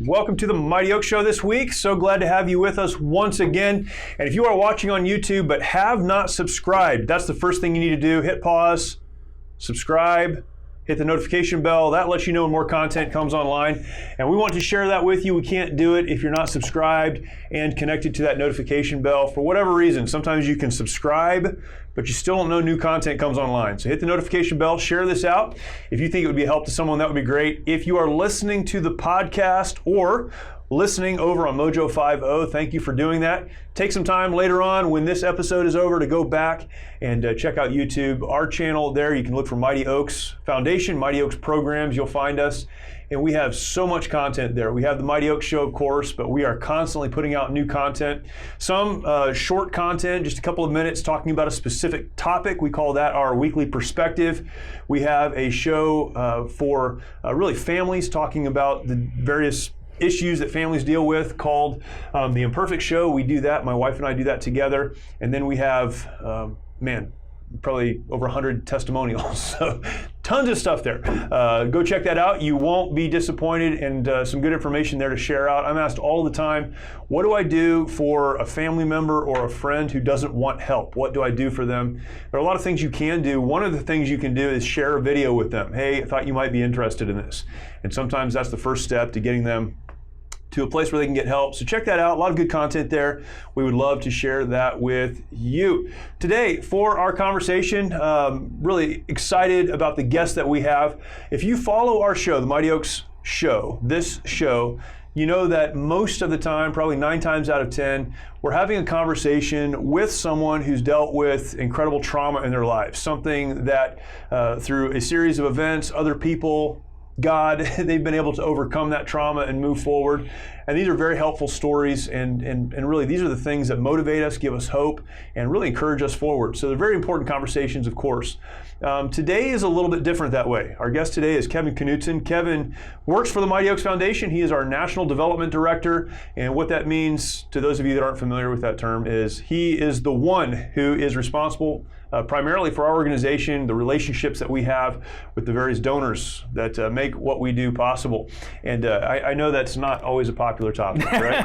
Welcome to the Mighty Oak Show this week. So glad to have you with us once again. And if you are watching on YouTube but have not subscribed, that's the first thing you need to do. Hit pause, subscribe, hit the notification bell. That lets you know when more content comes online. And we want to share that with you. We can't do it if you're not subscribed and connected to that notification bell for whatever reason. Sometimes you can subscribe, but you still don't know new content comes online. So hit the notification bell, share this out. If you think it would be a help to someone, that would be great. If you are listening to the podcast or listening over on Mojo 50, thank you for doing that. Take some time later on when this episode is over to go back and check out YouTube. Our channel there, you can look for Mighty Oaks Foundation, Mighty Oaks Programs, you'll find us. And we have so much content there. We have the Mighty Oaks Show, of course, but we are constantly putting out new content. Some short content, just a couple of minutes talking about a specific topic. We call that our weekly perspective. We have a show for really families talking about the various issues that families deal with called The Imperfect Show. We do that. My wife and I do that together. And then we have, probably over 100 testimonials. So tons of stuff there. Go check that out. You won't be disappointed, and some good information there to share out. I'm asked all the time, what do I do for a family member or a friend who doesn't want help? What do I do for them? There are a lot of things you can do. One of the things you can do is share a video with them. Hey, I thought you might be interested in this. And sometimes that's the first step to getting them to a place where they can get help. So check that out. A lot of good content there. We would love to share that with you. Today, for our conversation, really excited about the guests that we have. If you follow our show, the Mighty Oaks Show, this show, you know that most of the time, probably 9 times out of 10, we're having a conversation with someone who's dealt with incredible trauma in their lives. Something that through a series of events, other people, God, they've been able to overcome that trauma and move forward. And these are very helpful stories, and really these are the things that motivate us, give us hope, and really encourage us forward. So they're very important conversations, of course. Today is a little bit different that way. Our guest today is Kevin Knutson. Kevin works for the Mighty Oaks Foundation. He is our National Development Director, and what that means to those of you that aren't familiar with that term is he is the one who is responsible primarily for our organization, the relationships that we have with the various donors that make what we do possible. And I know that's not always a popular topic, right?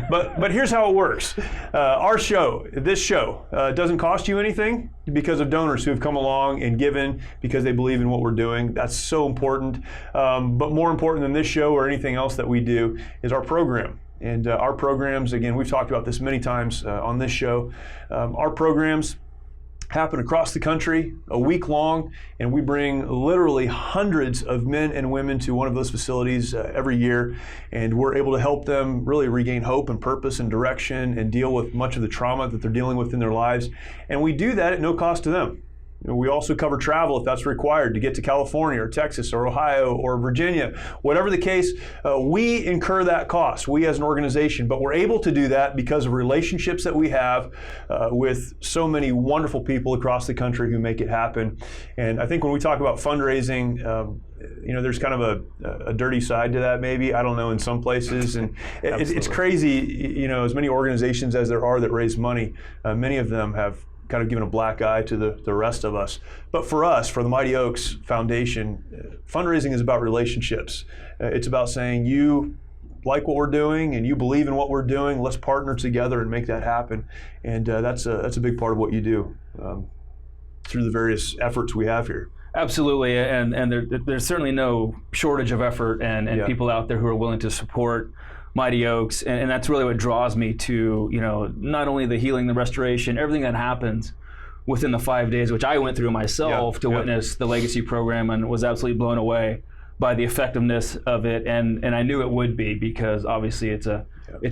But here's how it works. Our show, this show, doesn't cost you anything because of donors who have come along and given because they believe in what we're doing. That's so important. But more important than this show or anything else that we do is our program. And our programs, again, we've talked about this many times on this show. Our programs happen across the country, a week long, and we bring literally hundreds of men and women to one of those facilities every year, and we're able to help them really regain hope and purpose and direction and deal with much of the trauma that they're dealing with in their lives. And we do that at no cost to them. We also cover travel if that's required to get to California or Texas or Ohio or Virginia. Whatever the case, we incur that cost, we as an organization, but we're able to do that because of relationships that we have with so many wonderful people across the country who make it happen. And I think when we talk about fundraising, there's kind of a dirty side to that maybe, I don't know, in some places. And it's crazy, as many organizations as there are that raise money, many of them have kind of given a black eye to the rest of us. But for us, for the Mighty Oaks Foundation, fundraising is about relationships. It's about saying you like what we're doing and you believe in what we're doing, let's partner together and make that happen. And that's a big part of what you do through the various efforts we have here. Absolutely, and there's certainly no shortage of effort and people out there who are willing to support Mighty Oaks, and that's really what draws me to, not only the healing, the restoration, everything that happens within the 5 days, which I went through myself to witness the Legacy program and was absolutely blown away by the effectiveness of it, and I knew it would be because obviously it's a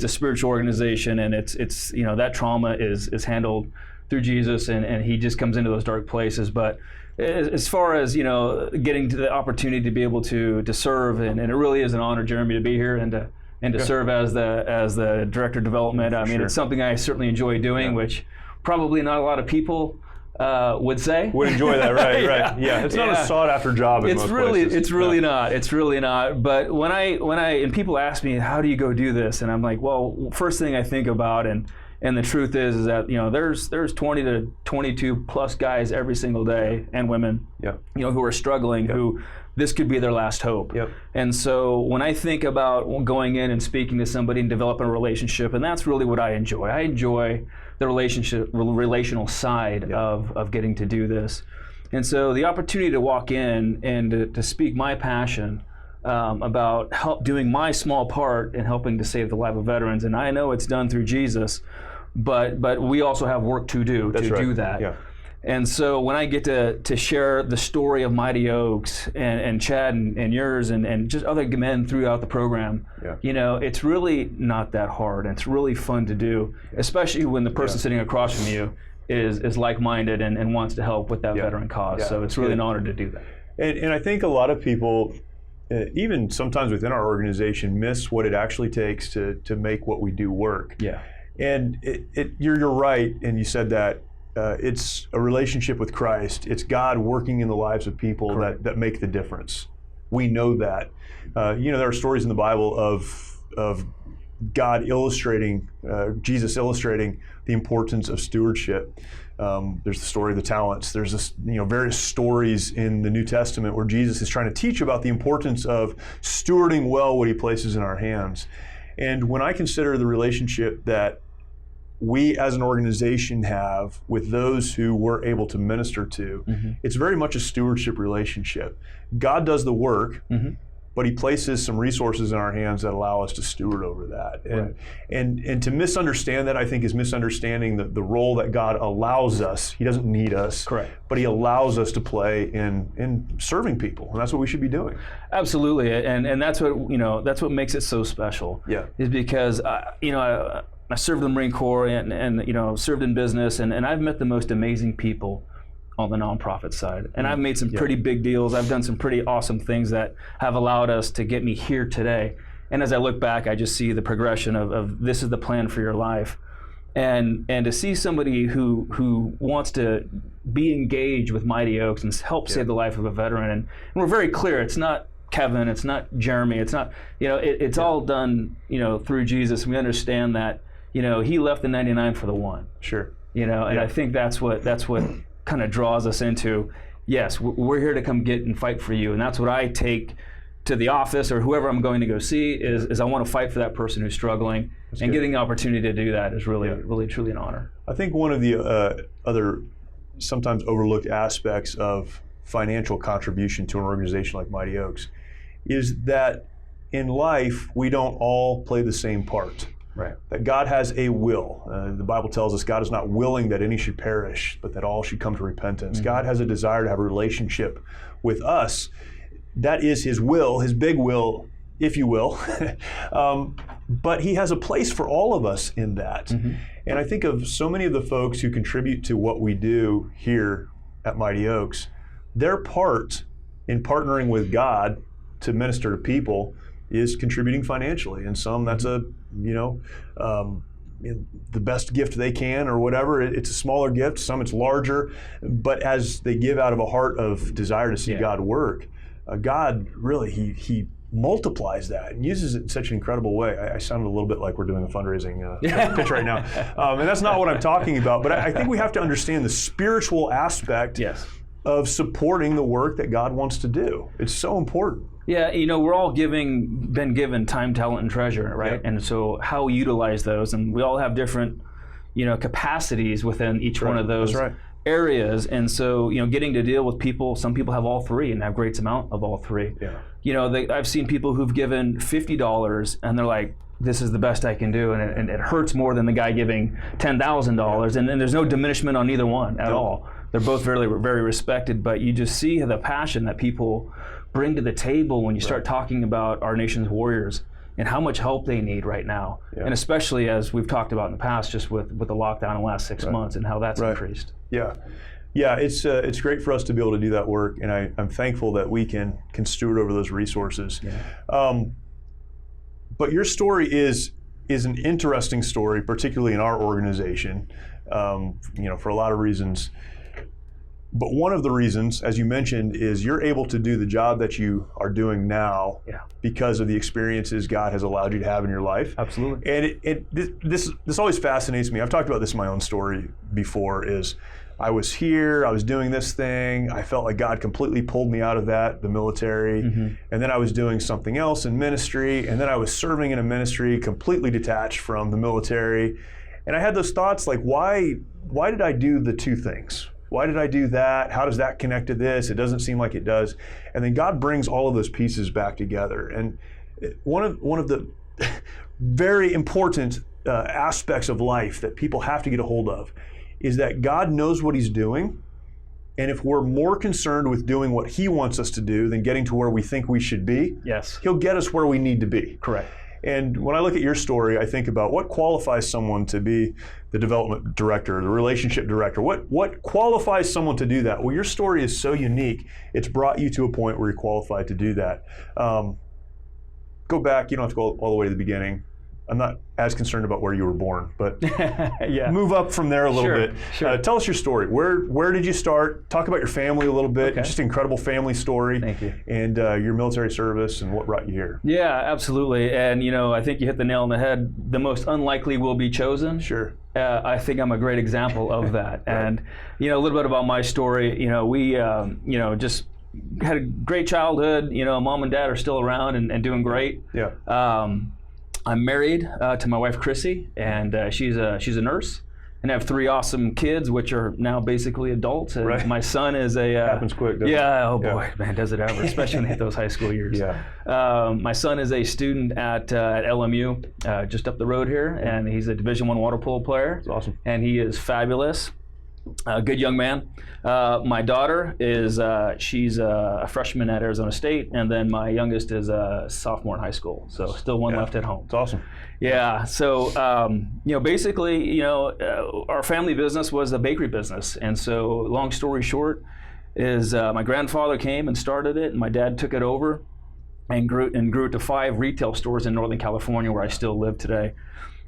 spiritual organization, and it's that trauma is handled through Jesus, and he just comes into those dark places. But as far as getting to the opportunity to be able to serve, and it really is an honor, Jeremy, to be here and to serve as the director of development. I mean, it's something I certainly enjoy doing, which probably not a lot of people would say. Would enjoy that, right? Yeah, it's not a sought after job in most places. It's really not. It's really not. But when I and people ask me, how do you go do this? And I'm like, well, first thing I think about, and And the truth is that there's 20 to 22 plus guys every single day, and women, who are struggling, who this could be their last hope. And so when I think about going in and speaking to somebody and developing a relationship, and that's really what I enjoy. I enjoy the relational side of getting to do this. And so the opportunity to walk in and to speak my passion about doing my small part in helping to save the life of veterans, and I know it's done through Jesus, but we also have work to do do that. And so when I get to share the story of Mighty Oaks and Chad and yours and just other men throughout the program, it's really not that hard, and it's really fun to do, especially when the person sitting across from you is like-minded and wants to help with that veteran cause. So it's really an honor to do that. And I think a lot of people, even sometimes within our organization, miss what it actually takes to make what we do work. And you're right, and you said that it's a relationship with Christ. It's God working in the lives of people that make the difference. We know that. There are stories in the Bible of God illustrating, Jesus illustrating the importance of stewardship. There's the story of the talents. There's this, various stories in the New Testament where Jesus is trying to teach about the importance of stewarding well what he places in our hands. And when I consider the relationship that we as an organization have with those who we're able to minister to, it's very much a stewardship relationship. God does the work, but he places some resources in our hands that allow us to steward over that. And to misunderstand that, I think, is misunderstanding the role that God allows us. He doesn't need us, but he allows us to play in serving people, and that's what we should be doing. Absolutely, and that's what makes it so special. Is because I served in the Marine Corps and served in business, and I've met the most amazing people on the nonprofit side. And I've made some pretty big deals. I've done some pretty awesome things that have allowed us to get me here today. And as I look back, I just see the progression of this is the plan for your life. And to see somebody who wants to be engaged with Mighty Oaks and help save the life of a veteran. And we're very clear, it's not Kevin, it's not Jeremy, it's not, it's all done, through Jesus. We understand that, he left the 99 for the one. And I think that's what kind of draws us into, yes, we're here to come get and fight for you. And that's what I take to the office or whoever I'm going to go see is I want to fight for that person who's struggling. That's and good. Getting the opportunity to do that is really, truly an honor. I think one of the other sometimes overlooked aspects of financial contribution to an organization like Mighty Oaks is that in life, we don't all play the same part. That God has a will. The Bible tells us God is not willing that any should perish, but that all should come to repentance. God has a desire to have a relationship with us. That is his will, his big will, if you will. But he has a place for all of us in that. And I think of so many of the folks who contribute to what we do here at Mighty Oaks, their part in partnering with God to minister to people is contributing financially. And some that's the best gift they can or whatever. It's a smaller gift, some it's larger, but as they give out of a heart of desire to see God work, God really, he multiplies that and uses it in such an incredible way. I sounded a little bit like we're doing a fundraising pitch right now. And that's not what I'm talking about, but I think we have to understand the spiritual aspect of supporting the work that God wants to do. It's so important. Yeah, we're all been given time, talent, and treasure, right? And so how we utilize those, and we all have different, capacities within each one of those areas. And so, getting to deal with people, some people have all three and have great amount of all three. I've seen people who've given $50 and they're like, this is the best I can do, and it hurts more than the guy giving $10,000, and there's no diminishment on either one at all. They're both very, very respected, but you just see the passion that people bring to the table when you start talking about our nation's warriors and how much help they need right now. And especially as we've talked about in the past, just with the lockdown in the last 6 months and how that's increased. It's great for us to be able to do that work, and I'm thankful that we can steward over those resources. But your story is an interesting story, particularly in our organization, for a lot of reasons. But one of the reasons, as you mentioned, is you're able to do the job that you are doing now because of the experiences God has allowed you to have in your life. Absolutely. And this always fascinates me. I've talked about this in my own story before, is I was here, I was doing this thing, I felt like God completely pulled me out of that, the military, and then I was doing something else in ministry, and then I was serving in a ministry completely detached from the military. And I had those thoughts like, why did I do the two things? Why did I do that? How does that connect to this? It doesn't seem like it does. And then God brings all of those pieces back together. And one of the very important aspects of life that people have to get a hold of is that God knows what He's doing. And if we're more concerned with doing what He wants us to do than getting to where we think we should be, He'll get us where we need to be. Correct. And when I look at your story, I think about what qualifies someone to be the development director, the relationship director. What qualifies someone to do that? Well, your story is so unique. It's brought you to a point where you're qualified to do that. Go back. You don't have to go all the way to the beginning. I'm not as concerned about where you were born, but move up from there a little bit. Sure. Tell us your story. Where did you start? Talk about your family a little bit. Just an incredible family story. Thank you. And your military service and what brought you here. Yeah, absolutely. And I think you hit the nail on the head. The most unlikely will be chosen. Sure. I think I'm a great example of that. Right. And a little bit about my story. We just had a great childhood. Mom and dad are still around and doing great. Yeah. I'm married to my wife Chrissy, and she's a nurse, and I have 3 awesome kids, which are now basically adults. And right. My son is a happens quick, doesn't it? Oh boy, man, does it ever? Especially when they hit those high school years. Yeah. My son is a student at LMU, just up the road here, and he's a Division I water polo player. That's awesome. And he is fabulous. Good young man. My daughter is she's a freshman at Arizona State, and then my youngest is a sophomore in high school. So still one left at home. It's awesome. Yeah. So basically, our family business was a bakery business, and so long story short, is my grandfather came and started it, and my dad took it over, and grew it to 5 retail stores in Northern California, where I still live today.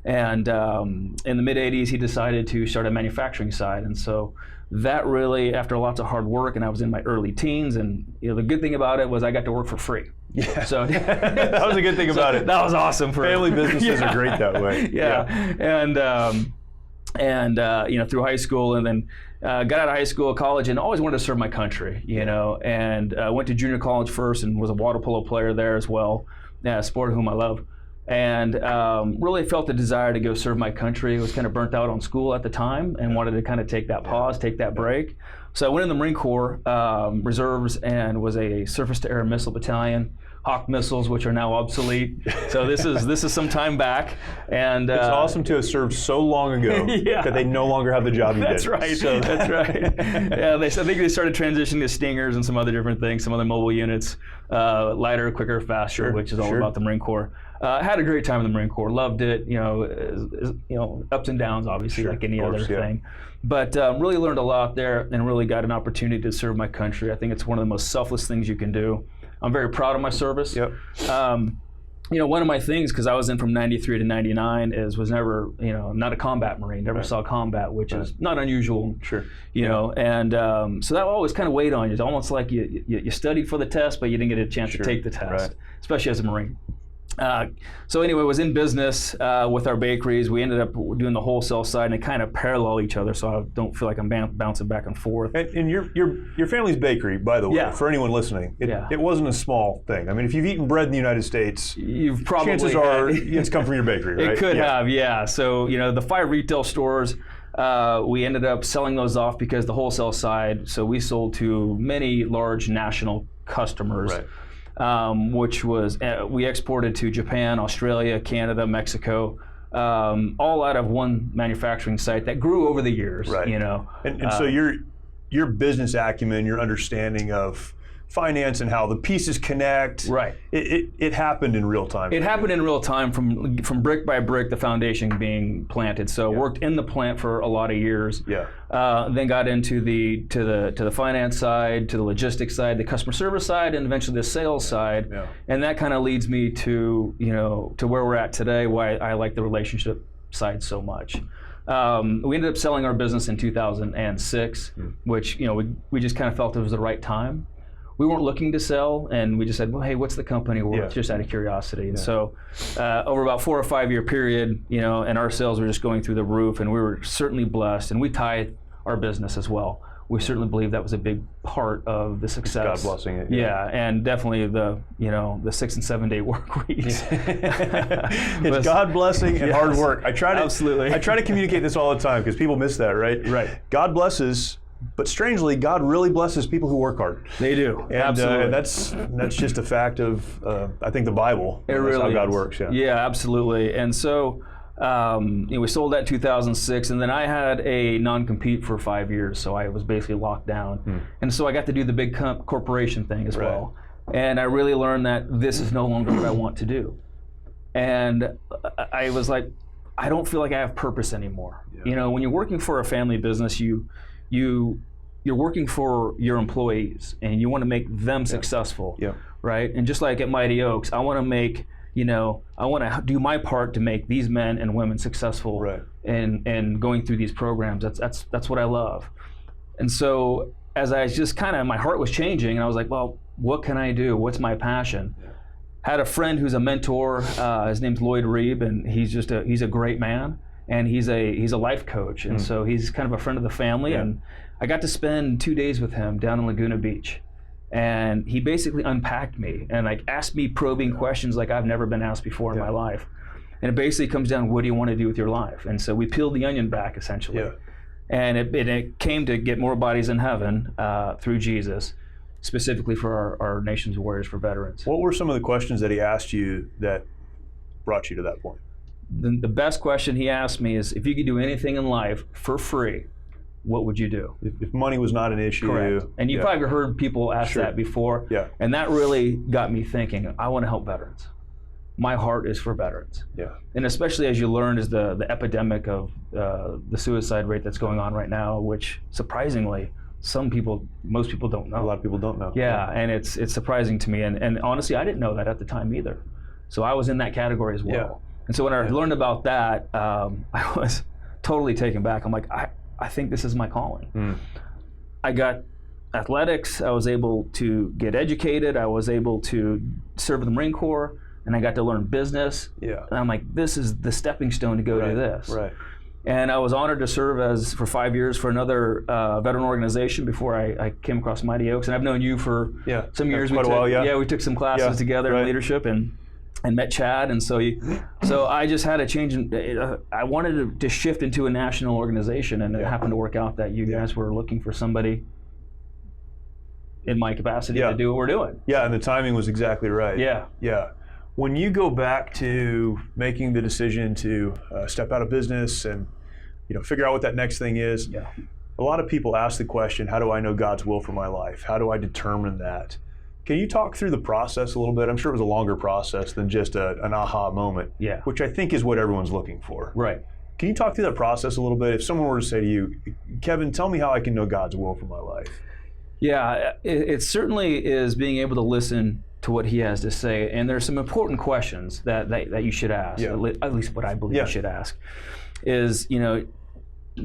And in the mid-'80s, he decided to start a manufacturing side. And so that really, after lots of hard work, and I was in my early teens, and the good thing about it was I got to work for free. Yeah. So that was a good thing about it. That was awesome. Family businesses are great that way. Yeah. And through high school, and then got out of high school, college, and always wanted to serve my country, and went to junior college first and was a water polo player there as well, a sport whom I love. And really felt the desire to go serve my country. I was kind of burnt out on school at the time and wanted to kind of take that pause, take that break. So I went in the Marine Corps Reserves and was a surface-to-air missile battalion, Hawk missiles, which are now obsolete. So this is some time back. And it's awesome to have served so long ago that they no longer have the job you That's did. Right. So that's right. Yeah, I think they started transitioning to Stingers and some other different things, some other mobile units, lighter, quicker, faster, which is all about the Marine Corps. I had a great time in the Marine Corps. Loved it. Ups and downs, obviously, like any other thing. But really learned a lot there, and really got an opportunity to serve my country. I think it's one of the most selfless things you can do. I'm very proud of my service. Yep. One of my things, because I was in from 93 to 99, was never, not a combat Marine. Never saw combat, which is not unusual. Sure. And so that always kind of weighed on you. It's almost like you studied for the test, but you didn't get a chance to take the test, especially as a Marine. So anyway, I was in business with our bakeries. We ended up doing the wholesale side, and they kind of parallel each other, so I don't feel like I'm bouncing back and forth. And your family's bakery, by the way, for anyone listening, it wasn't a small thing. I mean, if you've eaten bread in the United States, you've probably chances are it's come from your bakery, right? It could have, yeah. So the 5 retail stores, we ended up selling those off because the wholesale side. So we sold to many large national customers. Right. Which was, we exported to Japan, Australia, Canada, Mexico, all out of one manufacturing site that grew over the years. Right. And so your business acumen, your understanding of finance and how the pieces connect. Right. It happened in real time. It happened in real time from brick by brick, the foundation being planted. So worked in the plant for a lot of years. Yeah. Then got into the finance side, to the logistics side, the customer service side, and eventually the sales side. Yeah. And that kind of leads me to to where we're at today. Why I like the relationship side so much. We ended up selling our business in 2006, which, we just kind of felt it was the right time. We weren't looking to sell, and we just said, well, hey, what's the company worth? Just out of curiosity. And so over about 4 or 5 year period, and our sales were just going through the roof, and we were certainly blessed, and we tithe our business as well. We certainly believe that was a big part of the success. God blessing it. Yeah, and definitely the 6 and 7 day work weeks. It's God blessing and hard work. I try to communicate this all the time because people miss that, right? Right. God blesses, but strangely, God really blesses people who work hard. They do. And absolutely. That's just a fact of I think the Bible. It really how God is. works. Yeah, absolutely. And so. We sold that in 2006, and then I had a non-compete for 5 years, so I was basically locked down. And so I got to do the big corporation thing as well. And I really learned that this is no longer what I want to do. And I was like, I don't feel like I have purpose anymore. Yeah. When you're working for a family business, you're working for your employees, and you want to make them successful, right? And just like at Mighty Oaks, I want to make I want to do my part to make these men and women successful and going through these programs. That's what I love. And so as I just my heart was changing, and I was like, well, what can I do? What's my passion? Had a friend who's a mentor. His name's Lloyd Reeb, and he's a great man, and he's a life coach, and so he's kind of a friend of the family. And I got to spend 2 days with him down in Laguna Beach. And he basically unpacked me and asked me probing questions like I've never been asked before in my life. And it basically comes down, what do you want to do with your life? And so we peeled the onion back, essentially. Yeah. And it came to get more bodies in heaven through Jesus, specifically for our nation's warriors, for veterans. What were some of the questions that he asked you that brought you to that point? The best question he asked me is, if you could do anything in life for free, what would you do? If money was not an issue. Correct. And you've probably heard people ask that before. Yeah. And that really got me thinking, I want to help veterans. My heart is for veterans. Yeah. And especially as you learn is the epidemic of the suicide rate that's going on right now, which surprisingly, most people don't know. A lot of people don't know. Yeah, and it's surprising to me. And honestly, I didn't know that at the time either. So I was in that category as well. Yeah. And so when I learned about that, I was totally taken back. I'm like, I think this is my calling. I got athletics. I was able to get educated. I was able to serve in the Marine Corps, and I got to learn business. Yeah. And I'm like, this is the stepping stone to go to this. Right. And I was honored to serve for 5 years for another veteran organization before I came across Mighty Oaks. And I've known you for some years. Quite a while, yeah. Yeah, we took some classes together in leadership and met Chad, and so I just had a change. I wanted to shift into a national organization, and it happened to work out that you guys were looking for somebody in my capacity to do what we're doing. Yeah, and the timing was exactly right. Yeah. Yeah. When you go back to making the decision to step out of business and figure out what that next thing is, a lot of people ask the question, how do I know God's will for my life? How do I determine that? Can you talk through the process a little bit? I'm sure it was a longer process than just an aha moment, which I think is what everyone's looking for. Right. Can you talk through that process a little bit? If someone were to say to you, Kevin, tell me how I can know God's will for my life. Yeah, it certainly is being able to listen to what he has to say. And there's some important questions that you should ask, at least what I believe you should ask, is,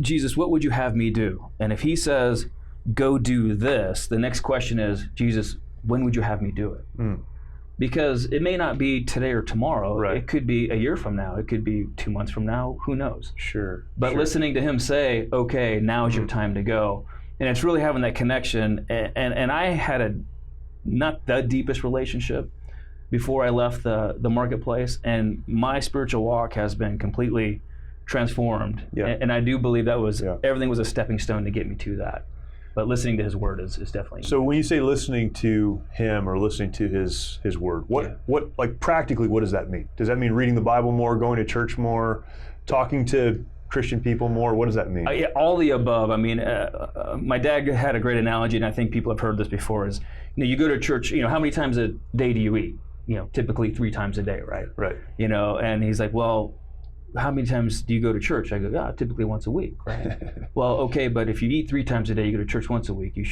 Jesus, what would you have me do? And if he says, go do this, the next question is, Jesus, when would you have me do it? Because it may not be today or tomorrow. Right. It could be a year from now. It could be 2 months from now. Who knows? Sure. But listening to him say, okay, now is your time to go. And it's really having that connection. And I had not the deepest relationship before I left the marketplace. And my spiritual walk has been completely transformed. Yeah. And I do believe that was everything was a stepping stone to get me to that. But listening to his word is definitely. So when you say listening to him or listening to his word, what practically what does that mean? Does that mean reading the Bible more, going to church more, talking to Christian people more? What does that mean? Yeah, all the above. I mean, my dad had a great analogy, and I think people have heard this before. Is you go to church. How many times a day do you eat? Typically 3 times a day, right? Right. And he's like, well, how many times do you go to church? I go, typically once a week, right? Well, okay, but if you eat 3 times a day, you go to church once a week, you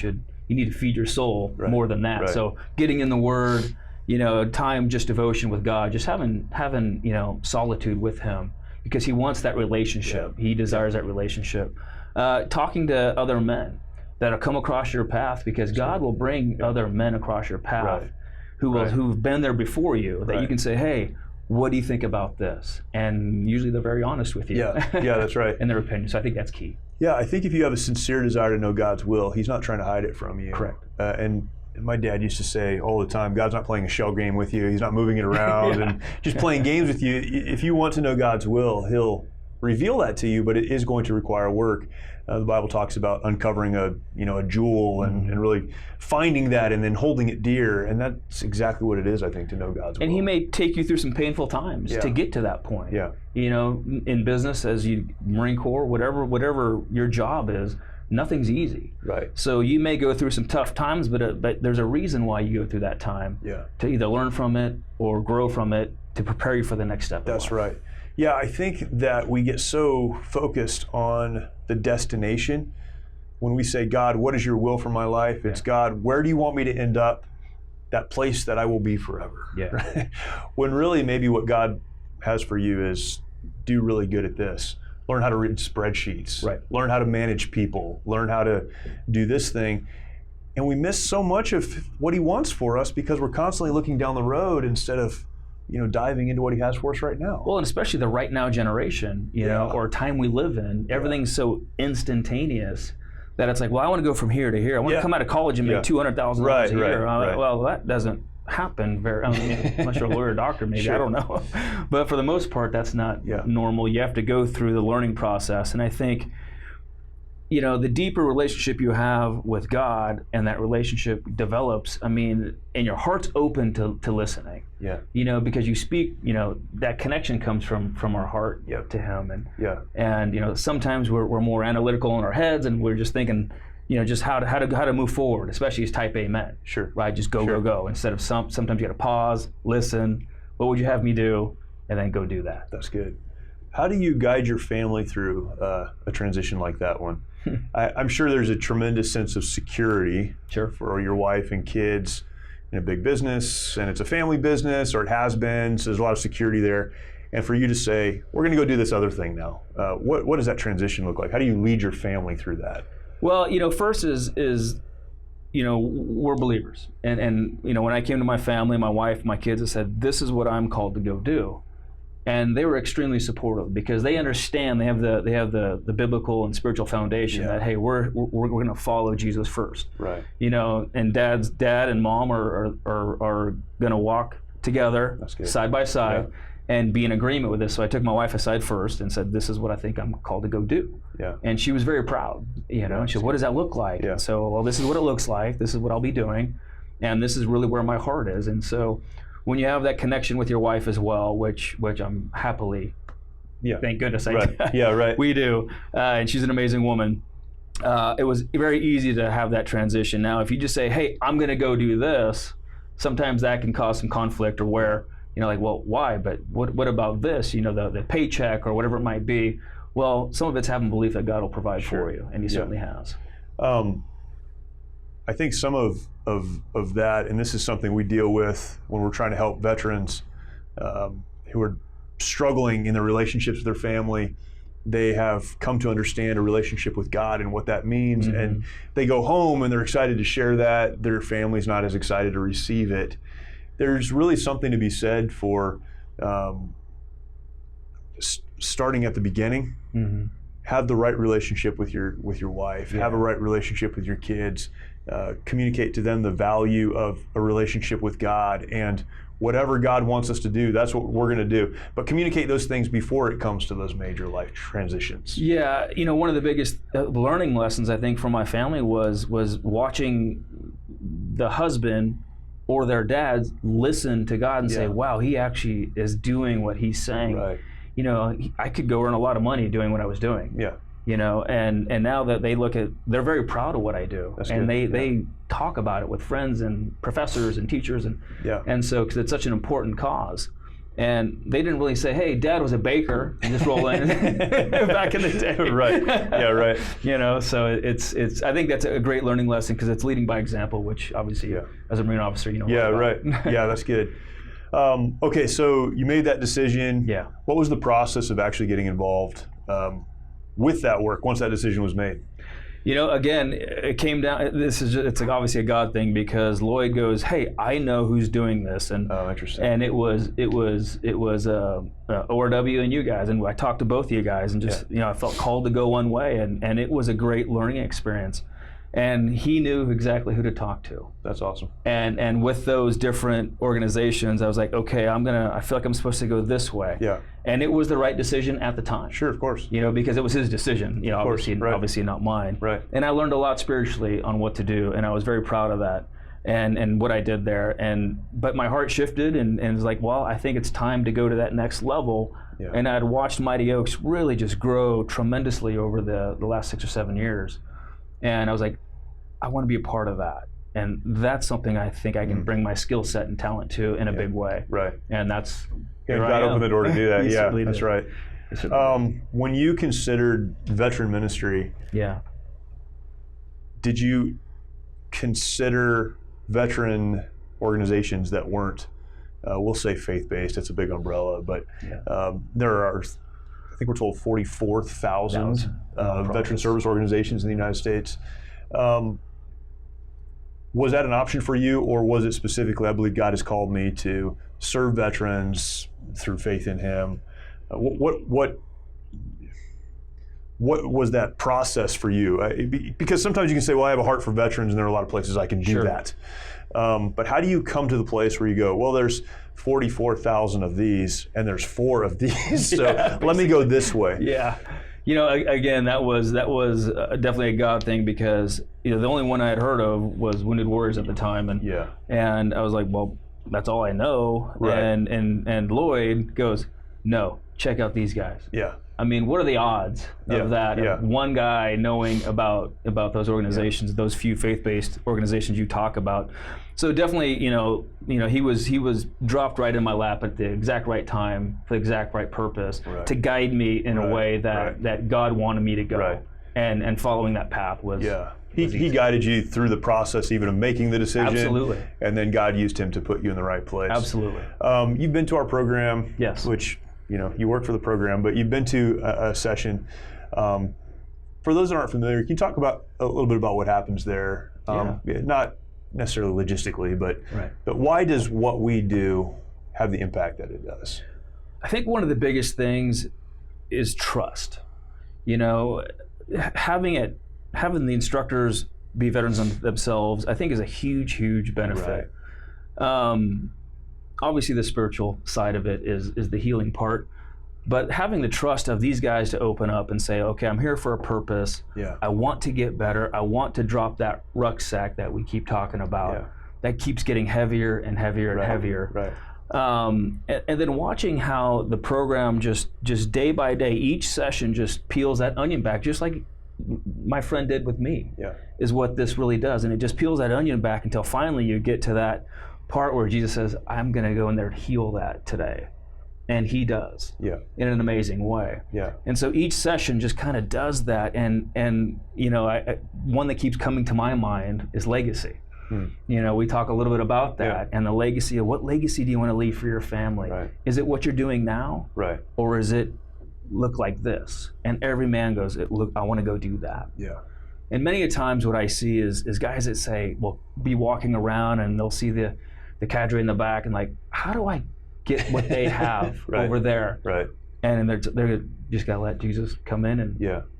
need to feed your soul more than that. Right. So getting in the Word, time, just devotion with God, just having solitude with Him because he wants that relationship. He desires that relationship. Talking to other men that have come across your path, because God will bring other men across your path who've been there before you, that you can say, hey, what do you think about this? And usually they're very honest with you. Yeah, that's right. In their opinion. So I think that's key. Yeah, I think if you have a sincere desire to know God's will, he's not trying to hide it from you. Correct. And my dad used to say all the time, God's not playing a shell game with you. He's not moving it around and just playing games with you. If you want to know God's will, he'll reveal that to you, but it is going to require work. The Bible talks about uncovering a jewel and really finding that and then holding it dear, and that's exactly what it is, I think, to know God's will. And he may take you through some painful times to get to that point. Yeah. In business, as Marine Corps, whatever your job is, nothing's easy. Right. So you may go through some tough times, but there's a reason why you go through that time. Yeah. To either learn from it or grow from it to prepare you for the next step. That's right. Yeah, I think that we get so focused on the destination. When we say, God, what is your will for my life? It's, God, where do you want me to end up? That place that I will be forever. Yeah. Right? When really maybe what God has for you is do really good at this. Learn how to read spreadsheets. Right. Learn how to manage people. Learn how to do this thing. And we miss so much of what he wants for us because we're constantly looking down the road instead of diving into what he has for us right now. Well, and especially the right now generation, or time we live in, everything's so instantaneous that it's like, well, I want to go from here to here. I want to come out of college and make $200,000 a year. Well, that doesn't happen unless you're a lawyer or doctor, maybe, I don't know. But for the most part, that's not normal. You have to go through the learning process. And I think, the deeper relationship you have with God and that relationship develops, and your heart's open to listening. Yeah. Because you speak, that connection comes from our heart to him. And sometimes we're more analytical in our heads and we're just thinking, just how to move forward, especially as type A men. Sure. Right? Just go. Instead of sometimes you got to pause, listen, what would you have me do? And then go do that. That's good. How do you guide your family through a transition like that one? I'm sure there's a tremendous sense of security for your wife and kids in a big business, and it's a family business, or it has been, so there's a lot of security there. And for you to say, we're going to go do this other thing now, what does that transition look like? How do you lead your family through that? Well, first is we're believers. And when I came to my family, my wife, my kids, I said, this is what I'm called to go do. And they were extremely supportive because they understand they have the biblical and spiritual foundation that, hey, we're going to follow Jesus first. Right. And dad and mom are going to walk together side by side and be in agreement with this. So I took my wife aside first and said, this is what I think I'm called to go do. Yeah. And she was very proud, and she said, what does that look like? Yeah. And so, well, this is what it looks like. This is what I'll be doing. And this is really where my heart is. And so when you have that connection with your wife as well, which I'm happily, thank goodness we do, and she's an amazing woman, it was very easy to have that transition. Now, if you just say, hey, I'm going to go do this, sometimes that can cause some conflict or where, like, well, why? But what about this? The paycheck or whatever it might be. Well, some of it's having belief that God will provide for you, and he certainly has. I think some of that, and this is something we deal with when we're trying to help veterans who are struggling in their relationships with their family. They have come to understand a relationship with God and what that means, and they go home and they're excited to share that. Their family's not as excited to receive it. There's really something to be said for starting at the beginning. Have the right relationship with your wife. Have a right relationship with your kids. Communicate to them the value of a relationship with God, and whatever God wants us to do, that's what we're going to do. But communicate those things before it comes to those major life transitions. Yeah, one of the biggest learning lessons I think from my family was watching the husband or their dads listen to God and say, wow, he actually is doing what he's saying. Right. I could go earn a lot of money doing what I was doing. Yeah. And now that they're very proud of what I do. That's and good. They talk about it with friends and professors and teachers. And so, because it's such an important cause. And they didn't really say, hey, Dad was a baker, and just roll in back in the day. Right. Yeah, right. So it's I think that's a great learning lesson because it's leading by example, which obviously as a Marine officer, Yeah, right. Yeah, that's good. Okay, so you made that decision. Yeah. What was the process of actually getting involved with that work once that decision was made? Again, it came down. It's obviously a God thing, because Lloyd goes, "Hey, I know who's doing this," and interesting. And it was ORW and you guys, and I talked to both of you guys, and just I felt called to go one way, and it was a great learning experience. And he knew exactly who to talk to. That's awesome. And with those different organizations, I was like, okay, I feel like I'm supposed to go this way. Yeah. And it was the right decision at the time. Sure, of course. Because it was his decision. Obviously not mine. Right. And I learned a lot spiritually on what to do, and I was very proud of that, and what I did there. But my heart shifted, and it was like, well, I think it's time to go to that next level. Yeah. And I'd watched Mighty Oaks really just grow tremendously over the last 6 or 7 years. And I was like, I want to be a part of that. And that's something I think I can bring my skill set and talent to in a big way. Right. And that's God opened the door to do that. Yeah, that's right. When you considered veteran ministry, did you consider veteran organizations that weren't, we'll say faith-based, it's a big umbrella, but there are, I think we're told 44,000 veteran service organizations in the United States. Was that an option for you, or was it specifically, I believe God has called me to serve veterans through faith in Him? What was that process for you? Because sometimes you can say, well, I have a heart for veterans, and there are a lot of places I can do that. But how do you come to the place where you go, well, there's 44,000 of these, and there's 4 of these, so let me go this way? Yeah. Again, that was definitely a God thing, because the only one I had heard of was Wounded Warriors at the time, and I was like, well, that's all I know. Right. And Lloyd goes, no, check out these guys. Yeah. I mean, what are the odds of that? Of one guy knowing about those organizations, those few faith-based organizations you talk about. So definitely, he was dropped right in my lap at the exact right time for the exact right purpose to guide me in a way that God wanted me to go. Right. And following that path was. Yeah. He guided you through the process even of making the decision. Absolutely. And then God used him to put you in the right place. Absolutely. You've been to our program, yes. Which, you work for the program, but you've been to a session. For those that aren't familiar, can you talk about a little bit about what happens there? Not necessarily logistically, but why does what we do have the impact that it does? I think one of the biggest things is trust. Having the instructors be veterans themselves, I think, is a huge, huge benefit. Right. Obviously, the spiritual side of it is the healing part, but having the trust of these guys to open up and say, okay, I'm here for a purpose. Yeah. I want to get better. I want to drop that rucksack that we keep talking about that keeps getting heavier and heavier and heavier. Right. And then watching how the program just day by day, each session just peels that onion back, just like my friend did with me, is what this really does. And it just peels that onion back until finally you get to that part where Jesus says, I'm going to go in there and heal that today. And he does in an amazing way. Yeah. And so each session just kind of does that. And one that keeps coming to my mind is legacy. We talk a little bit about that and the legacy of what legacy do you want to leave for your family? Right. Is it what you're doing now? Right. Or is it look like this? And every man goes, look, I want to go do that. Yeah. And many a times what I see is guys that say, well, be walking around and they'll see the cadre in the back and like, how do I get what they have over there? Right. And they're just got to let Jesus come in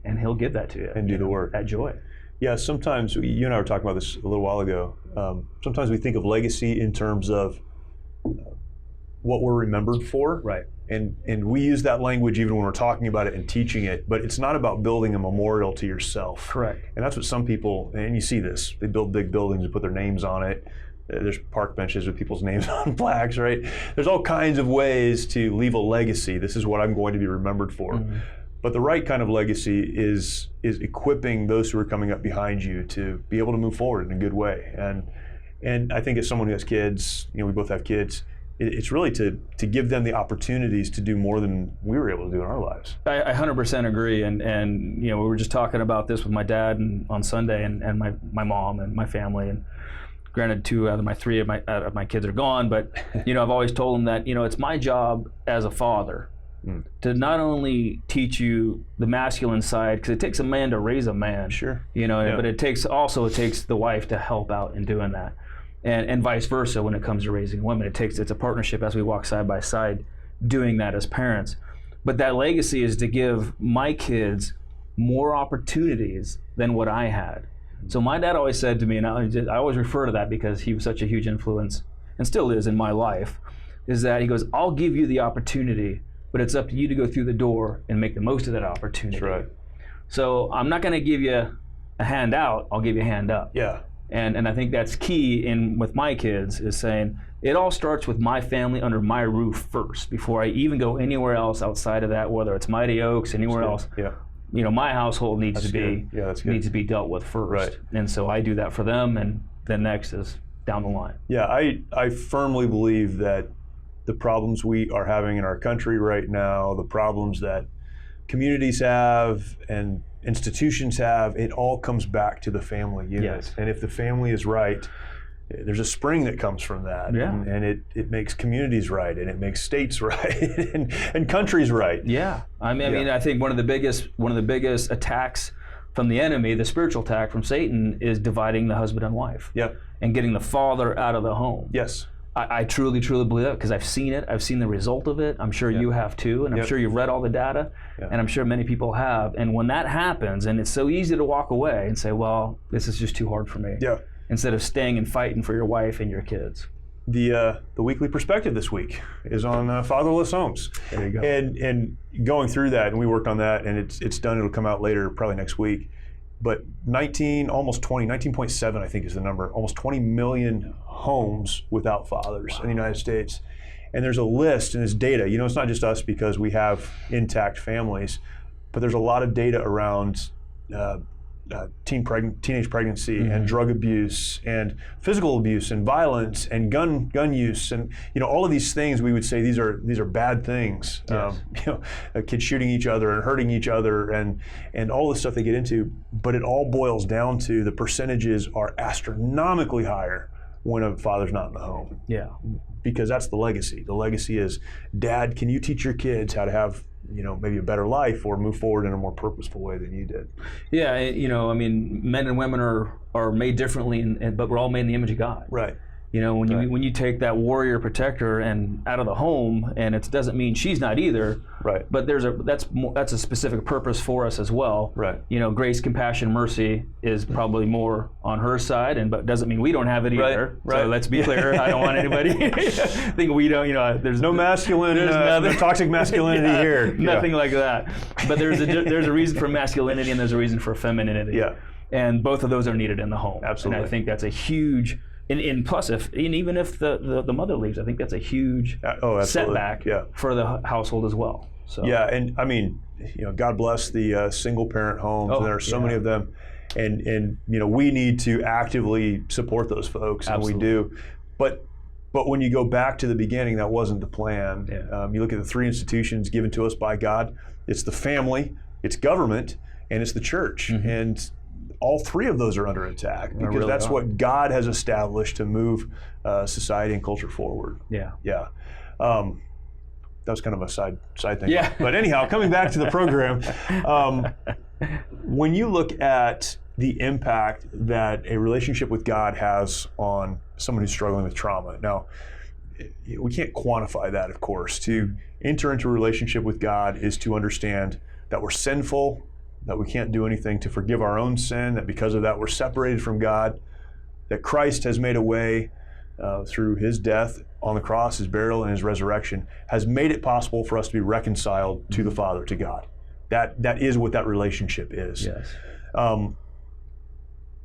and he'll give that to you. And do the work. That joy. Yeah, sometimes, you and I were talking about this a little while ago, sometimes we think of legacy in terms of what we're remembered for. Right. And we use that language even when we're talking about it and teaching it, but it's not about building a memorial to yourself. Correct. And that's what some people, and you see this, they build big buildings and put their names on it. There's park benches with people's names on plaques, right? There's all kinds of ways to leave a legacy. This is what I'm going to be remembered for. Mm-hmm. But the right kind of legacy is equipping those who are coming up behind you to be able to move forward in a good way. And I think as someone who has kids, we both have kids, it's really to give them the opportunities to do more than we were able to do in our lives. I 100% agree. And we were just talking about this with my dad on Sunday and my mom and my family. And Granted, 2 out of my 3 out of my kids are gone, but I've always told them that it's my job as a father to not only teach you the masculine side, because it takes a man to raise a man. Sure. But it takes the wife to help out in doing that, and vice versa when it comes to raising women. It's a partnership as we walk side by side, doing that as parents. But that legacy is to give my kids more opportunities than what I had. So my dad always said to me, and I always refer to that because he was such a huge influence, and still is in my life, is that he goes, I'll give you the opportunity, but it's up to you to go through the door and make the most of that opportunity. That's right. So I'm not going to give you a hand out, I'll give you a hand up. Yeah. And I think that's key with my kids, is saying it all starts with my family under my roof first before I even go anywhere else outside of that, whether it's Mighty Oaks, anywhere else. Yeah. My household needs to be dealt with first. Right. And so I do that for them, and then next is down the line. Yeah, I firmly believe that the problems we are having in our country right now, the problems that communities have and institutions have, it all comes back to the family unit. Yes. And if the family is right, there's a spring that comes from that. Yeah. And it makes communities right, and it makes states right, and countries right. Yeah. I mean, I think one of the biggest attacks from the enemy, the spiritual attack from Satan, is dividing the husband and wife. Yep. And getting the father out of the home. Yes. I truly, truly believe that, because I've seen it. I've seen the result of it. I'm sure you have too, and I'm sure you've read all the data, and I'm sure many people have. And when that happens, and it's so easy to walk away and say, well, this is just too hard for me. Yeah. Instead of staying and fighting for your wife and your kids. The weekly perspective this week is on fatherless homes. There you go. And going through that, and we worked on that, and it's done. It'll come out later, probably next week. But 19.7 I think is the number, almost 20 million homes without fathers in the United States. And there's a list, and there's data. It's not just us because we have intact families, but there's a lot of data around teenage pregnancy and drug abuse and physical abuse and violence and gun use, and all of these things we would say these are bad things. Yes. Kids shooting each other and hurting each other and all the stuff they get into, but it all boils down to the percentages are astronomically higher when a father's not in the home. Yeah. Because that's the legacy. The legacy is, Dad, can you teach your kids how to have maybe a better life or move forward in a more purposeful way than you did? Yeah, men and women are made differently, but we're all made in the image of God. Right. When you take that warrior protector and out of the home, and it doesn't mean she's not either. Right. But that's a specific purpose for us as well. Right. Grace, compassion, mercy is probably more on her side, but doesn't mean we don't have it either. Right. So let's be clear. I don't want anybody think we don't. There's no masculine, no toxic masculinity here. Nothing like that. But there's a reason for masculinity and there's a reason for femininity. Yeah. And both of those are needed in the home. Absolutely. And I think that's a huge. And plus, even if the mother leaves, I think that's a huge setback for the household as well. So. Yeah, and I mean, God bless the single parent homes. And there are so many of them, and we need to actively support those folks, Absolutely. And we do. But when you go back to the beginning, that wasn't the plan. Yeah. You look at the 3 institutions given to us by God. It's the family, it's government, and it's the church. Mm-hmm. And all 3 of those are under attack because really that's what God has established to move society and culture forward. Yeah. Yeah. That was kind of a side thing. Yeah. But anyhow, coming back to the program, when you look at the impact that a relationship with God has on someone who's struggling with trauma, now, we can't quantify that, of course. To enter into a relationship with God is to understand that we're sinful, that we can't do anything to forgive our own sin, that because of that we're separated from God, that Christ has made a way through his death on the cross, his burial, and his resurrection, has made it possible for us to be reconciled to the Father, to God. That is what that relationship is. Yes.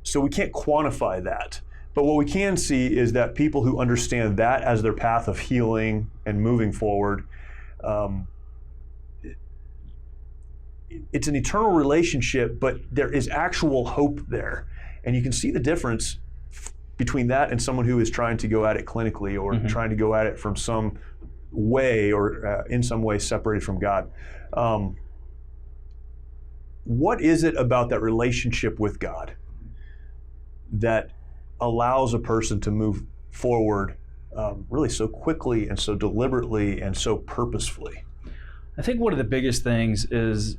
So we can't quantify that. But what we can see is that people who understand that as their path of healing and moving forward, it's an eternal relationship, but there is actual hope there. And you can see the difference between that and someone who is trying to go at it clinically or trying to go at it from some way or in some way separated from God. What is it about that relationship with God that allows a person to move forward really so quickly and so deliberately and so purposefully. I think one of the biggest things is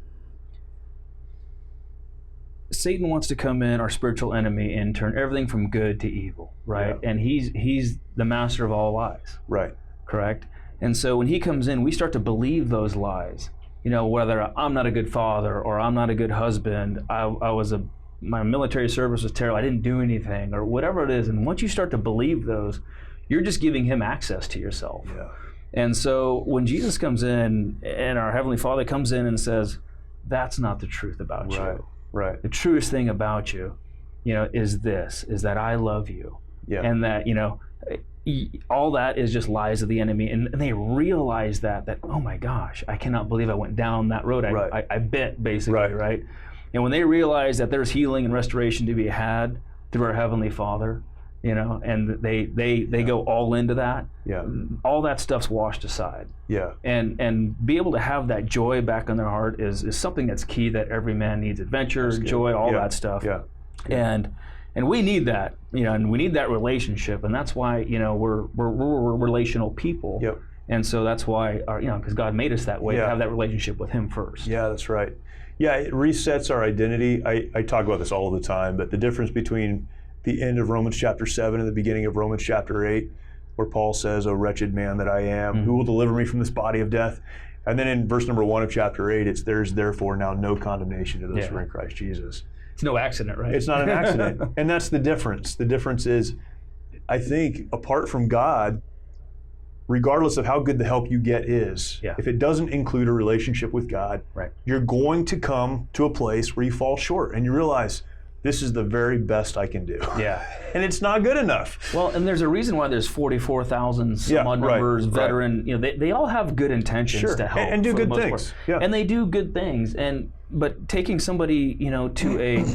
Satan wants to come in, our spiritual enemy, and turn everything from good to evil, right? Yeah. And he's the master of all lies. Right. Correct? And so when he comes in, we start to believe those lies. Whether I'm not a good father or I'm not a good husband, my military service was terrible, I didn't do anything, or whatever it is. And once you start to believe those, you're just giving him access to yourself. Yeah. And so when Jesus comes in and our Heavenly Father comes in and says, that's not the truth about you. Right. The truest thing about you, is that I love you. Yeah. And that, all that is just lies of the enemy. And they realize that, oh my gosh, I cannot believe I went down that road. I bit, basically, right? And when they realize that there's healing and restoration to be had through our Heavenly Father, and they go all into that, all that stuff's washed aside. Yeah. And be able to have that joy back in their heart is something that's key, that every man needs. Adventure, joy, all that stuff. Yeah. And we need that, and we need that relationship, and that's why, we're relational people. Yep. And so that's why, because God made us that way, to have that relationship with Him first. Yeah, that's right. Yeah, it resets our identity. I talk about this all the time, but the difference between the end of Romans chapter 7 and the beginning of Romans chapter 8, where Paul says, "O wretched man that I am, who will deliver me from this body of death?" And then in verse number 1 of chapter 8, it's, "There's therefore now no condemnation to those who are in Christ Jesus." It's no accident, right? It's not an accident. And that's the difference. The difference is, I think, apart from God, regardless of how good the help you get is, if it doesn't include a relationship with God, you're going to come to a place where you fall short and you realize, this is the very best I can do. Yeah. And it's not good enough. Well, and there's a reason why there's 44,000 some odd numbers, veteran, they all have good intentions to help. And do good things. Yeah. And they do good things. But taking somebody, to a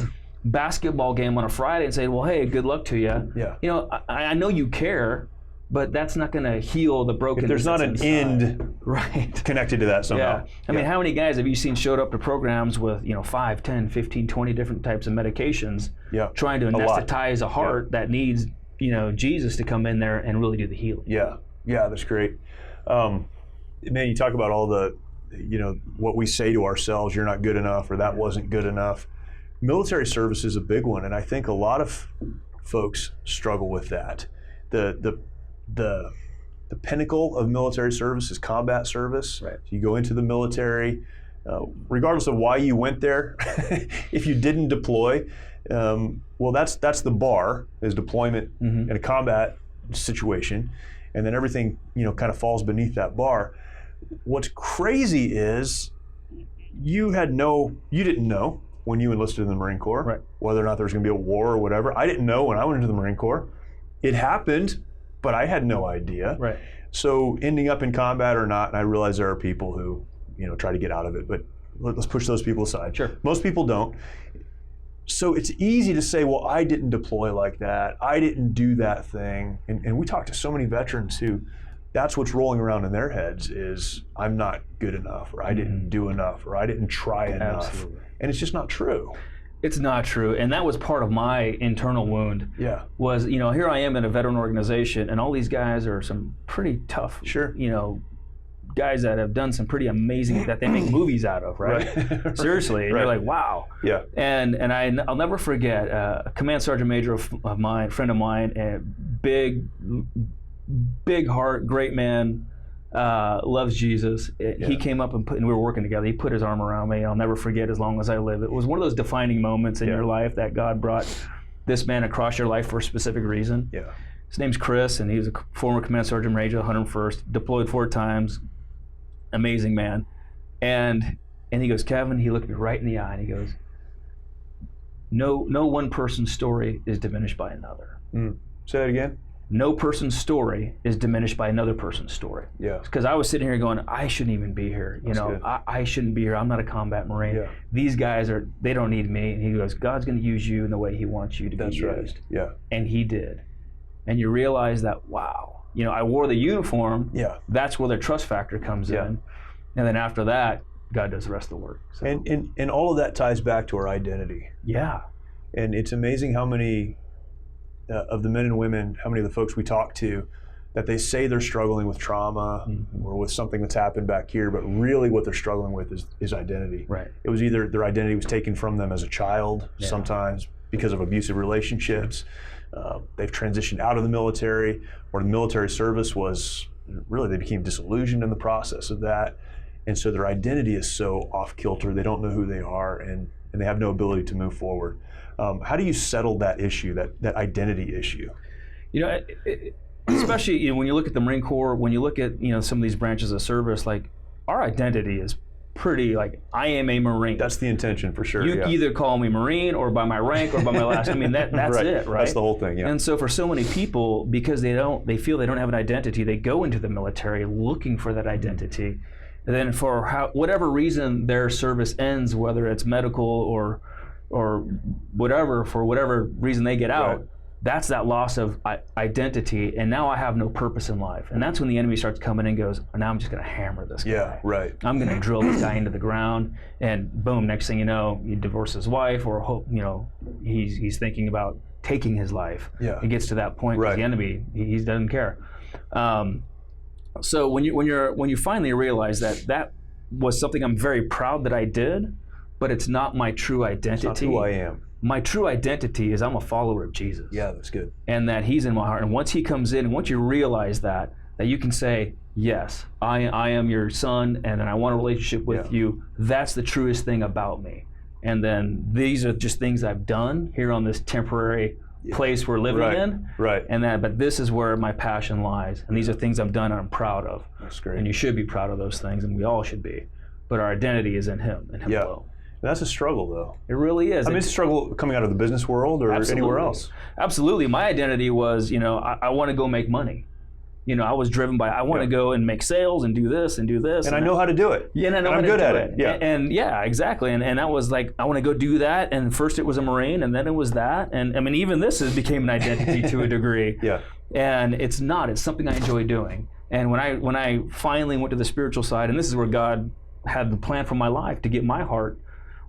basketball game on a Friday and saying, well, hey, good luck to you. Yeah. I know you care, but that's not going to heal the brokenness. There's not an end connected to that somehow. Yeah. I mean, how many guys have you seen showed up to programs with 5, 10, 15, 20 different types of medications, trying to anesthetize a heart that needs Jesus to come in there and really do the healing? Yeah, that's great. Man, you talk about all the what we say to ourselves, you're not good enough, or that wasn't good enough. Military service is a big one, and I think a lot of folks struggle with that. The pinnacle of military service is combat service. Right. You go into the military, regardless of why you went there. If you didn't deploy, well, that's the bar, is deployment in a combat situation, and then everything kind of falls beneath that bar. What's crazy is you didn't know when you enlisted in the Marine Corps whether or not there was going to be a war or whatever. I didn't know when I went into the Marine Corps. It happened, but I had no idea. Right. So ending up in combat or not, and I realize there are people who try to get out of it, but let's push those people aside. Sure. Most people don't. So it's easy to say, well, I didn't deploy like that. I didn't do that thing. And we talk to so many veterans who, that's what's rolling around in their heads is, I'm not good enough, or I didn't do enough, or I didn't try enough. Absolutely. And it's just not true. It's not true, and that was part of my internal wound. Yeah. Was, here I am in a veteran organization, and all these guys are some pretty tough, guys that have done some pretty amazing, that they make movies out of, right? Seriously, and you're like, wow. Yeah. And I'll never forget a command sergeant major of mine, friend of mine, and big heart, great man, loves Jesus. He came up and we were working together. He put his arm around me. I'll never forget as long as I live. It was one of those defining moments in your life that God brought this man across your life for a specific reason. Yeah. His name's Chris, and he was a former command sergeant major, 101st, deployed 4 times. Amazing man. And he goes, Kevin, he looked me right in the eye and he goes, no one person's story is diminished by another. Say that again. No person's story is diminished by another person's story. Yeah. Because I was sitting here going, I shouldn't even be here. I shouldn't be here. I'm not a combat Marine. Yeah. These guys they don't need me. And he goes, God's going to use you in the way He wants you to be used. That's right. Yeah. And He did. And you realize that, wow. I wore the uniform. Yeah. That's where the trust factor comes in. And then after that, God does the rest of the work. So. And all of that ties back to our identity. Yeah. And it's amazing how many of the men and women, how many of the folks we talk to, that they say they're struggling with trauma or with something that's happened back here, but really what they're struggling with is identity. Right. It was either their identity was taken from them as a child, sometimes because of abusive relationships. They've transitioned out of the military, or the military service was, really they became disillusioned in the process of that. And so their identity is so off kilter, they don't know who they are, and they have no ability to move forward. How do you settle that issue, that identity issue? You know, especially when you look at the Marine Corps, when you look at some of these branches of service, like our identity is pretty like, I am a Marine. That's the intention for sure. You either call me Marine or by my rank or by my last. I mean that's right. it, right? That's the whole thing. Yeah. And so for so many people, because they feel they don't have an identity, they go into the military looking for that identity. And then for whatever reason their service ends, whether it's medical or whatever, for whatever reason they get out. Right. That's that loss of identity, and now I have no purpose in life. And that's when the enemy starts coming in and goes, now I'm just going to hammer this guy. Yeah, right. I'm going to drill this guy into the ground, and boom, next thing you know, he divorces his wife, or he's thinking about taking his life. Yeah. It gets to that point because the enemy, he doesn't care. So when you finally realize that was something I'm very proud that I did, but it's not my true identity. It's not who I am. My true identity is I'm a follower of Jesus. Yeah, that's good. And that he's in my heart. And once he comes in, and once you realize that you can say, yes, I am your son, and I want a relationship with you. That's the truest thing about me. And then these are just things I've done here on this temporary place we're living in. Right. But this is where my passion lies. And these are things I've done and I'm proud of. That's great. And you should be proud of those things, and we all should be. But our identity is in him and him alone. That's a struggle, though. It really is. I mean, it's a struggle coming out of the business world or anywhere else. Absolutely. My identity was, I want to go make money. I was driven by, I want to go and make sales and do this and do this. And I know how to do it. Yeah, and I know I'm good at it. Yeah. And exactly. And that was like, I want to go do that. And first it was a Marine, and then it was that. And I mean, even this became an identity to a degree. Yeah. And it's not. It's something I enjoy doing. And when I finally went to the spiritual side, and this is where God had the plan for my life, to get my heart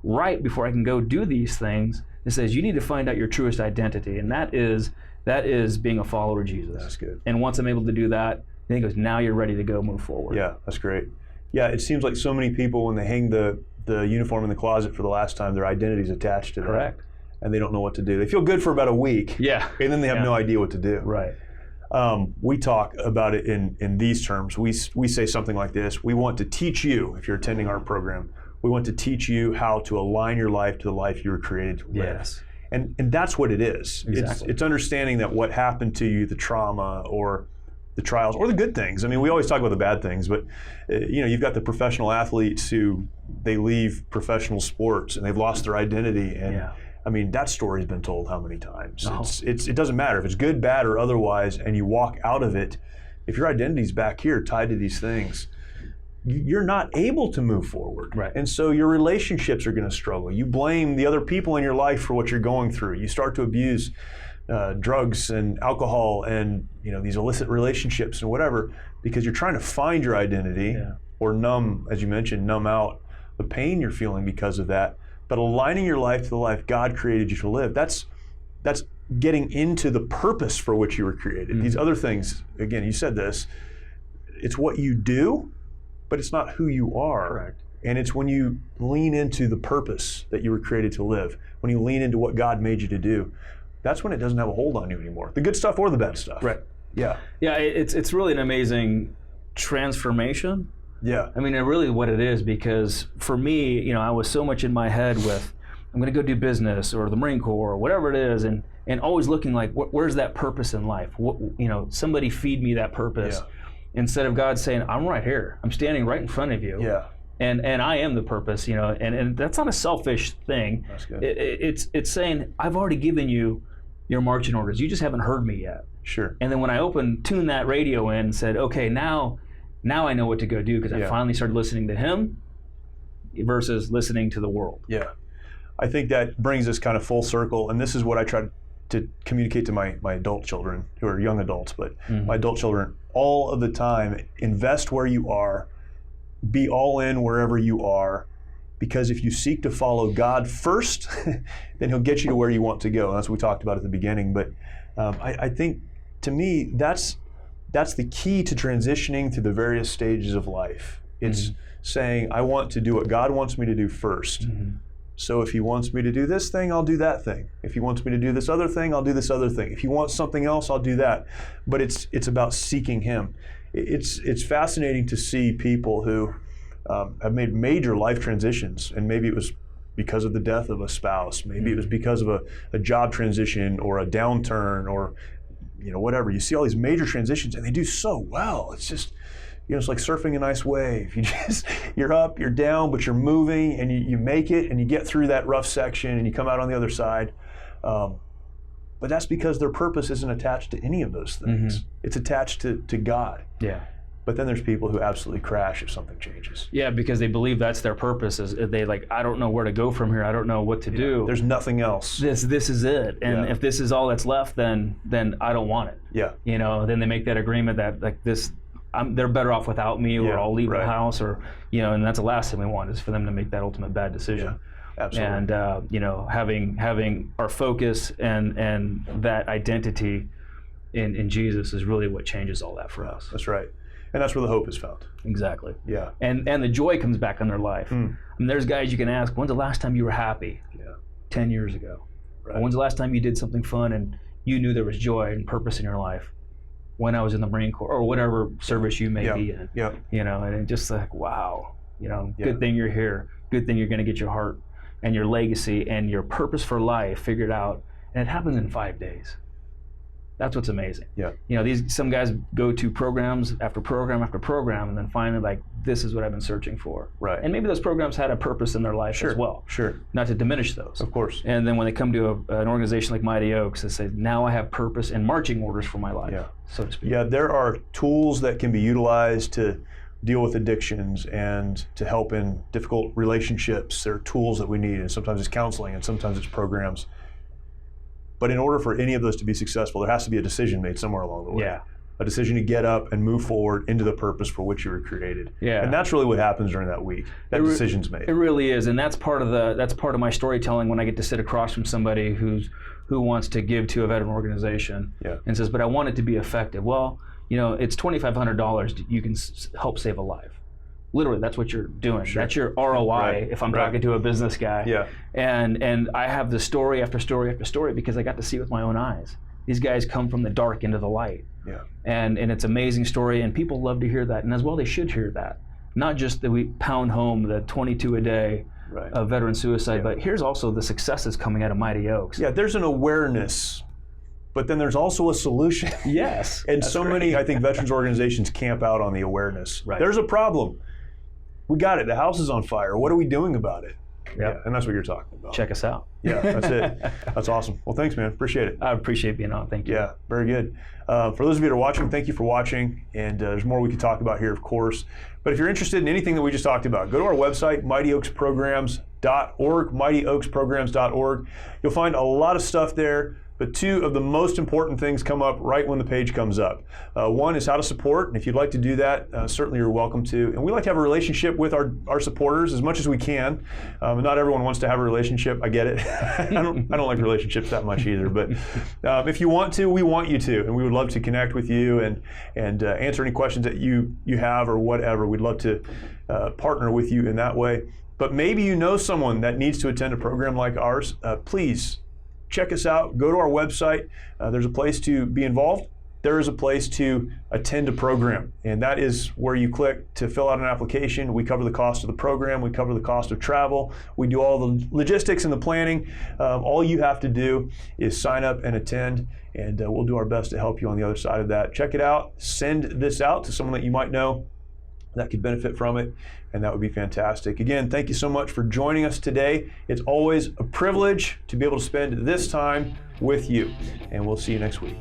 right before I can go do these things, it says you need to find out your truest identity, and that is being a follower of Jesus. That's good. And once I'm able to do that, then he goes, now you're ready to go move forward. Yeah, that's great. Yeah, it seems like so many people, when they hang the uniform in the closet for the last time, their identity's attached to that. Correct. And they don't know what to do. They feel good for about a week. Yeah. And then they have no idea what to do. Right. We talk about it in these terms. We say something like this: we want to teach you, if you're attending our program, we want to teach you how to align your life to the life you were created to live. Yes. And that's what it is. Exactly. It's understanding that what happened to you, the trauma or the trials or the good things. I mean, we always talk about the bad things, but you've got the professional athletes who they leave professional sports and they've lost their identity. And I mean, that story's been told how many times? Oh. It doesn't matter if it's good, bad, or otherwise, and you walk out of it. If your identity's back here tied to these things, you're not able to move forward. Right. And so your relationships are going to struggle. You blame the other people in your life for what you're going through. You start to abuse drugs and alcohol and these illicit relationships and whatever, because you're trying to find your identity or numb out the pain you're feeling because of that. But aligning your life to the life God created you to live, that's getting into the purpose for which you were created. Mm-hmm. These other things, again, you said this, it's what you do, but it's not who you are. Correct. And it's when you lean into the purpose that you were created to live, when you lean into what God made you to do, that's when it doesn't have a hold on you anymore. The good stuff or the bad stuff. Right. Yeah. Yeah, it's really an amazing transformation. Yeah. I mean, really what it is, because for me, I was so much in my head with, I'm going to go do business or the Marine Corps or whatever it is, and always looking like, where's that purpose in life? Somebody feed me that purpose. Yeah. Instead of God saying, I'm right here. I'm standing right in front of you. Yeah. And I am the purpose, and that's not a selfish thing. That's good. It's saying, I've already given you your marching orders. You just haven't heard me yet. Sure. And then when I tuned that radio in and said, okay, now I know what to go do, because I finally started listening to him versus listening to the world. Yeah. I think that brings us kind of full circle, and this is what I try to communicate to my adult children, who are young adults, but my adult children all of the time: invest where you are, be all in wherever you are, because if you seek to follow God first, then he'll get you to where you want to go. And that's what we talked about at the beginning. But I think, to me, that's the key to transitioning through the various stages of life. It's saying, I want to do what God wants me to do first. So if he wants me to do this thing, I'll do that thing. If he wants me to do this other thing, I'll do this other thing. If he wants something else, I'll do that. But it's about seeking him. It's fascinating to see people who have made major life transitions, and maybe it was because of the death of a spouse, maybe it was because of a job transition or a downturn or whatever. You see all these major transitions and they do so well. It's just, it's like surfing a nice wave. You're up, you're down, but you're moving, and you make it, and you get through that rough section, and you come out on the other side. But that's because their purpose isn't attached to any of those things. It's attached to God. Yeah. But then there's people who absolutely crash if something changes. Yeah, because they believe that's their purpose. Is they I don't know where to go from here. I don't know what to do. There's nothing else. This is it. And if this is all that's left, then I don't want it. Yeah. Then they make that agreement that they're better off without me, or I'll leave the house, or and that's the last thing we want, is for them to make that ultimate bad decision. Yeah, absolutely. And having our focus and that identity in Jesus is really what changes all that for us. That's right. And that's where the hope is found. Exactly. Yeah. And the joy comes back in their life. I mean, there's guys you can ask, when's the last time you were happy? 10 years ago. Right. Or when's the last time you did something fun and you knew there was joy and purpose in your life? When I was in the Marine Corps, or whatever service you may be in. And it's just like, wow, good thing you're here. Good thing you're going to get your heart and your legacy and your purpose for life figured out. And it happens in 5 days. That's what's amazing. Yeah. Some guys go to programs after program after program, and then finally, this is what I've been searching for. Right. And maybe those programs had a purpose in their life as well. Sure. Not to diminish those. Of course. And then when they come to an organization like Mighty Oaks, they say, now I have purpose and marching orders for my life, so to speak. Yeah, there are tools that can be utilized to deal with addictions and to help in difficult relationships. There are tools that we need, and sometimes it's counseling, and sometimes it's programs. But in order for any of those to be successful, there has to be a decision made somewhere along the way. Yeah. A decision to get up and move forward into the purpose for which you were created. Yeah. And that's really what happens during that week. That decision's made. It really is, and that's part of my storytelling when I get to sit across from somebody who wants to give to a veteran organization and says, "But I want it to be effective." Well, it's $2,500. You can help save a life. Literally, that's what you're doing. Sure. That's your ROI if I'm talking to a business guy. Yeah. And I have the story after story after story because I got to see with my own eyes. These guys come from the dark into the light. Yeah. And it's an amazing story, and people love to hear that. And as well, they should hear that. Not just that we pound home the 22 a day of veteran suicide, but here's also the successes coming out of Mighty Oaks. Yeah, there's an awareness, but then there's also a solution. Yes. And so many, I think, veterans organizations camp out on the awareness. Right. There's a problem. We got it. The house is on fire. What are we doing about it? Yep. Yeah, and that's what you're talking about. Check us out. Yeah, that's it. That's awesome. Well, thanks, man. Appreciate it. I appreciate being on. Thank you. Yeah, very good. For those of you that are watching, thank you for watching. And there's more we could talk about here, of course. But if you're interested in anything that we just talked about, go to our website, mightyoaksprograms.org, mightyoaksprograms.org. You'll find a lot of stuff there. But two of the most important things come up right when the page comes up. One is how to support, and if you'd like to do that, certainly you're welcome to. And we like to have a relationship with our supporters as much as we can. Not everyone wants to have a relationship. I get it. I don't like relationships that much either. But if you want to, we want you to, and we would love to connect with you and answer any questions that you have or whatever. We'd love to partner with you in that way. But maybe you know someone that needs to attend a program like ours. Please check us out. Go to our website. There's a place to be involved. There is a place to attend a program, and that is where you click to fill out an application. We cover the cost of the program. We cover the cost of travel. We do all the logistics and the planning. All you have to do is sign up and attend, and we'll do our best to help you on the other side of that. Check it out. Send this out to someone that you might know that could benefit from it, and that would be fantastic. Again, thank you so much for joining us today. It's always a privilege to be able to spend this time with you, and we'll see you next week.